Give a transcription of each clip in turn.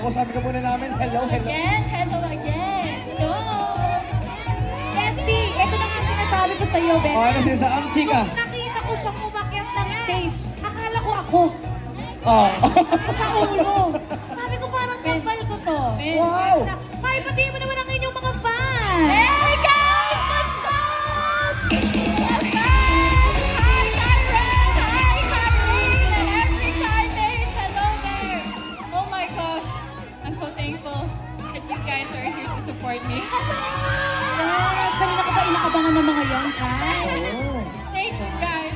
Kausapin ka muna namin. Hello, hello. Again, hello again. Hello. Bestie, ito na nga sinasabi ko sa'yo, O, Bestie. ano siya sa ang chika? Nung nakita ko siyang umakyat ng stage, akala ko ako. Oh. Sa ulo. Sabi ko parang kapal ko to. Wow! Hi, pati mo naman ang inyong mga fans. Hey guys! What's up? What's up? Hi Karen! Hi Karen! And every Fridays! Hello there! Oh my gosh! I'm so thankful that you guys are here to support me. Yes, kanina ko pa inaabangan ng mga yan, Kai. Oh. Thank you guys!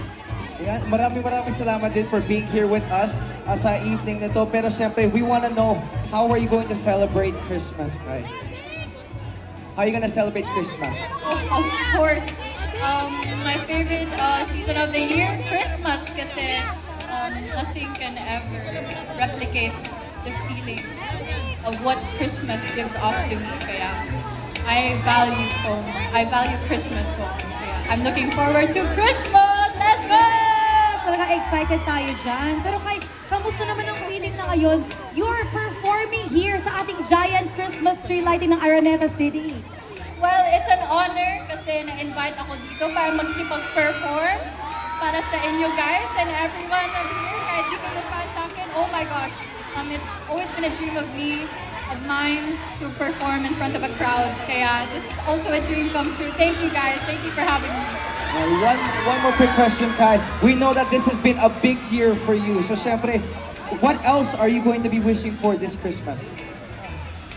Ayan, maraming salamat din for being here with us sa evening na to. Pero syempre, we wanna know, how are you going to celebrate Christmas, right? How are you gonna celebrate Christmas? Of course, my favorite season of the year, Christmas, kasi nothing can ever replicate the feeling of what Christmas gives off to me. Kaya I value Christmas so much. Kaya I'm looking forward to Christmas. Let's go! Talaga excited tayo dyan. Pero Kai, kamusta naman ang feeling na ngayon? You're performing here sa ating giant Christmas tree lighting ng Araneta City. Well, it's an honor kasi na-invite ako dito para magkipag-perform para sa inyo guys and everyone here. Kahit di kayo fan sa akin, oh my gosh. It's always been a dream of mine to perform in front of a crowd. Kaya this is also a dream come true. Thank you guys. Thank you for having me. One more quick question, Kai. We know that this has been a big year for you. So syempre, what else are you going to be wishing for this Christmas?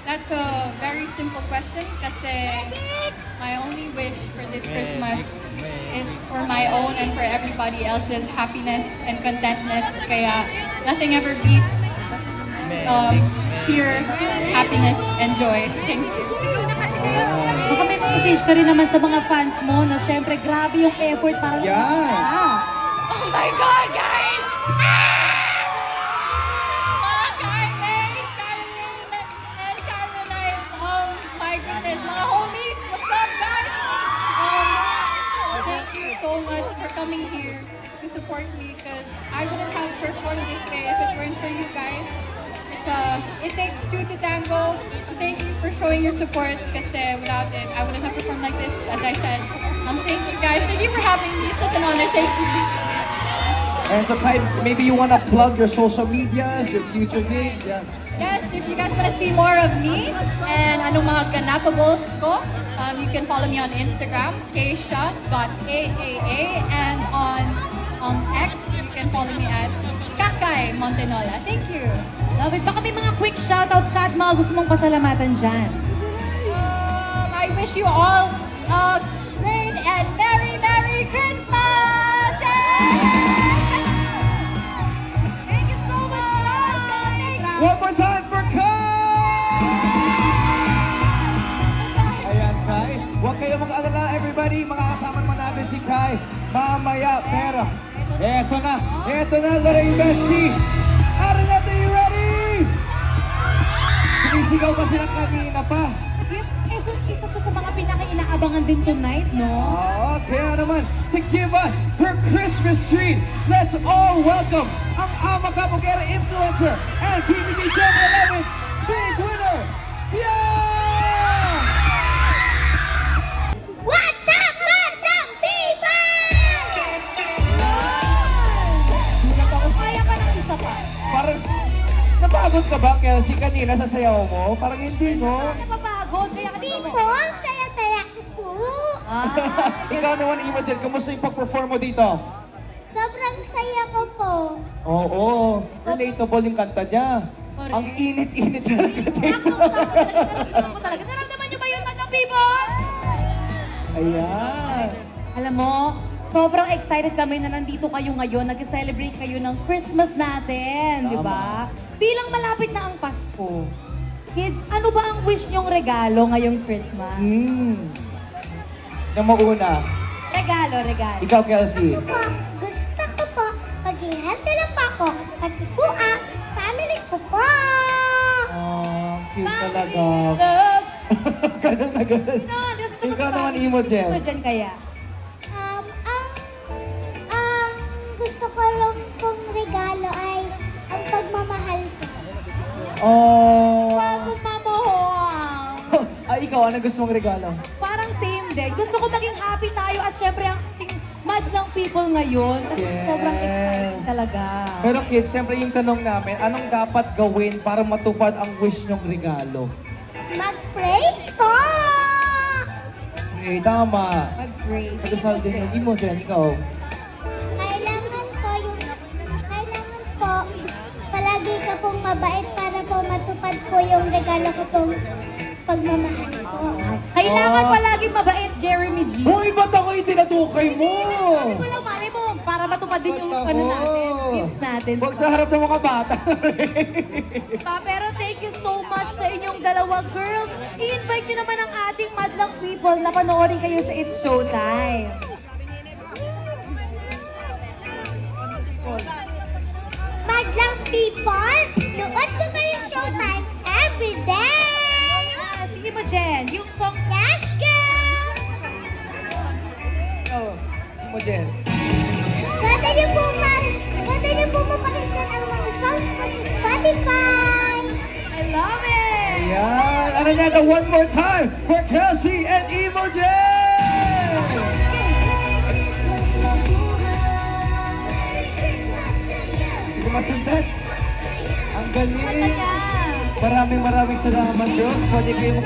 That's a very simple question kasi my only wish for this Christmas is for my own and for everybody else's happiness and contentness. Kaya nothing ever beats pure happiness and joy. Thank you. Baka may message ka rin naman sa mga fans mo na syempre grabe yung effort para Yeah. Oh my God, guys! Mga Carmates, Caroline, and Carolites, my goodness, mga homies, what's up, guys? Thank you so much for coming here to support me because I wouldn't have performed this way if it weren't for you guys. It takes two to tango. Thank you for showing your support kasi without it, I wouldn't have performed like this, as I said. Thank you guys. Thank you for having me. It's such an honor. Thank you. And so Kai, maybe you wanna plug your social medias, your future gigs? Yeah. Yes, if you guys want to see more of me and anong mga ganapables ko, you can follow me on Instagram, keisha.aaa, and on X, you can follow me at Kakay Montenola. Thank you. Love it. Baka may mga quick shoutouts ka at mga gusto mong pasalamatan dyan. I wish you all a great and Merry Christmas! Thank you so much, guys! One more time for Kai! Ayan, Kai. Huwag kayong mag-alala, everybody. Makakasama naman natin si Kai mamaya. Pero, eto na, Lorraine Bestie. Araneta, you ready? Sumisigaw pa sila kanina pa. Yes, isa to sa mga pinaka-inaabangan din tonight, no? Oo, kaya naman, to give us her Christmas treat, let's all welcome ang Ama Kapugera influencer and PBB Gen 11's big winner, yeah! What's up, Bandang People? Sulat ako. Kaya pa ng isa pa. Parang, napagod ka ba, Kelsey, kanina sa sayaw mo? Parang hindi, no? Napapagod, kaya ka Dito, ang saya-saya ko po. Ikaw naman, Imogen, kamusta yung pag-perform mo dito? Sobrang saya ko po. Oo, relatable yung kanta niya. Correct. Ang init-init talaga dito. talaga. Naramdaman niyo ba yun, Bandang People? Ayan. Alam mo, sobrang excited kami na nandito kayo ngayon. Nag-celebrate kayo ng Christmas natin, di ba? Bilang malapit na ang Pasko. Kids, ano ba ang wish niyong regalo ngayong Christmas? Yung mauna. Regalo. Ikaw, Kelsey. Ito po, gusto ko po, maging healthy lang po ako, pati po ang family ko po. Oh, cute talaga. Love. Ganun na ganun. Ikaw naman, Imogen. Imogen kaya? Ang gusto ko lang pong regalo ay ang pagmamahal ko. Oh, ano gusto mong regalo? Parang same din. Gusto ko maging happy tayo at syempre ang ating madlang people ngayon. Kasi Yes. sobrang exciting talaga. Pero kids, siyempre yung tanong namin, anong dapat gawin para matupad ang wish nyong regalo? Mag-pray po! Eh, tama. Mag-praise. Pagdasal din yung Imogen, ikaw. Kailangan po, palagi ka pong mabait para po matupad po yung regalo ko pong pagmamahal ko. Kailangan palaging mabait, Jeremy G. Hoy, ba't ako yung tinatukay mo? Hindi ko lang mali mo, para matupad din yung Ba't ano ako? natin, gifts natin. Huwag sa harap ng mga bata. Pero thank you so much sa inyong dalawa girls. I-invite nyo naman ang ating madlang people na panoorin kayo sa It's Showtime. Madlang people, nood ko kayong showtime every day! Sige mo, Jen. Yung song Yes, girl! Ikaw, Imogen. Pwede niyo po mapakinggan ang mga songs ko sa Spotify! I love it! Ayan. Ano niya, the one more time for Kelsey and Imogen! Hindi ko masundan. Ang galing. Maraming salamat, girls. Pwede kayo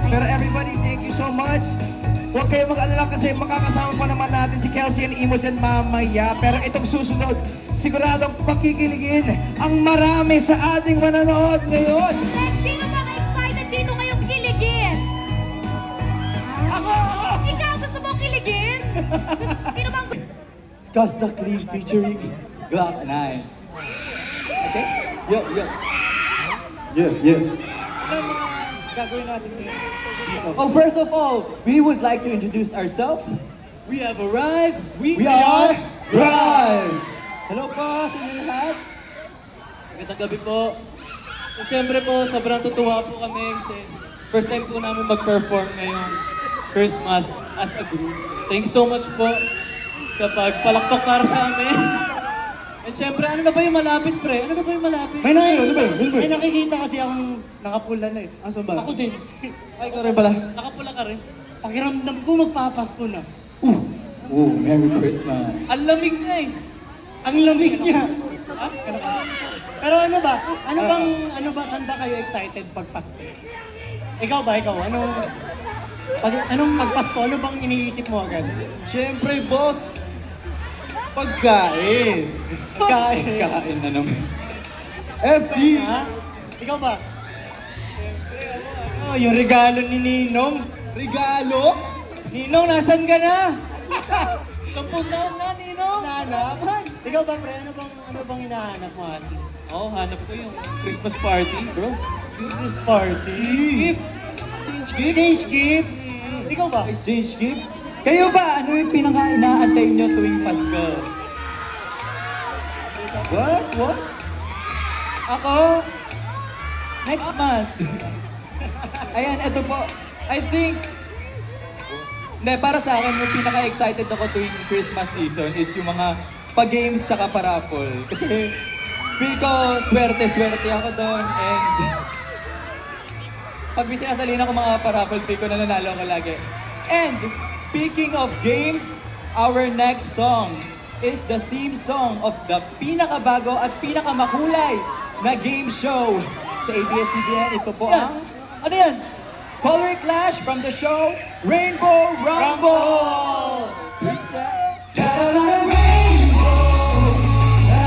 Pero everybody, thank you so much. Huwag kayong mag-alala kasi makakasama pa naman natin si Kelsey and Imogen mamaya. Pero itong susunod, siguradong pakikiligin ang marami sa ating manonood ngayon. Sino bang excited dito ngayong kiligin? Ako! Ikaw, gusto mo kiligin? Sino bang gusto? Skasta Clean featuring Glock 9. Okay? Yo. Gagawin natin ngayon. Oh, first of all, we would like to introduce ourselves. We have arrived. We are Drive! Hello po sa inyo lahat. Magandang gabi po. So, siyempre po, sobrang tutuwa po kami kasi first time po namin mag-perform ngayong Christmas as a group. Thank you so much po sa pagpalakpak para sa amin. And siyempre, ano na ba yung malapit, pre? Ano na ba yung malapit? May May nakikita kasi akong nakapula na eh. Asan ba? Ako din. Ay, ikaw rin pala. Nakapula ka rin. Pakiramdam ko magpapasko na. Oh, Merry Christmas. Ang lamig na eh. Ang lamig niya. Pero ano ba? Ano ba, saan ba kayo excited pag Pasko? Ikaw ba? Anong pagpasko? Ano bang iniisip mo agad? Siyempre, boss. Pagkain. Pagkain. Kain na naman. FD! Ha? Ikaw ba? Oh, yung regalo ni Ninong. Regalo? Ninong, nasan ka na? 10 taon na, Ninong! Hinahanap? Ikaw ba, pre? Ano bang hinahanap mo, Asi? Oo, hanap ko yung Christmas party, bro. Christmas party. Gift. Stage gift. Ikaw ba? Exchange gift? Kayo ba? Ano yung pinaka-inaantay nyo tuwing Pasko? What? Ako? Next month. Ayan, ito po. I think... Hindi, para sa akin, yung pinaka-excited ako tuwing Christmas season is yung mga pa-games tsaka pa-raffle. Kasi feel ko, swerte ako doon. And pag sinasalina ko mga pa-raffle, feel ko nananalo ako lagi. And speaking of games, our next song is the theme song of the pinakabago at pinakamakulay na game show sa ABS-CBN. Ito po ang... Ano yan? Color Clash from the show Rainbow Rumble!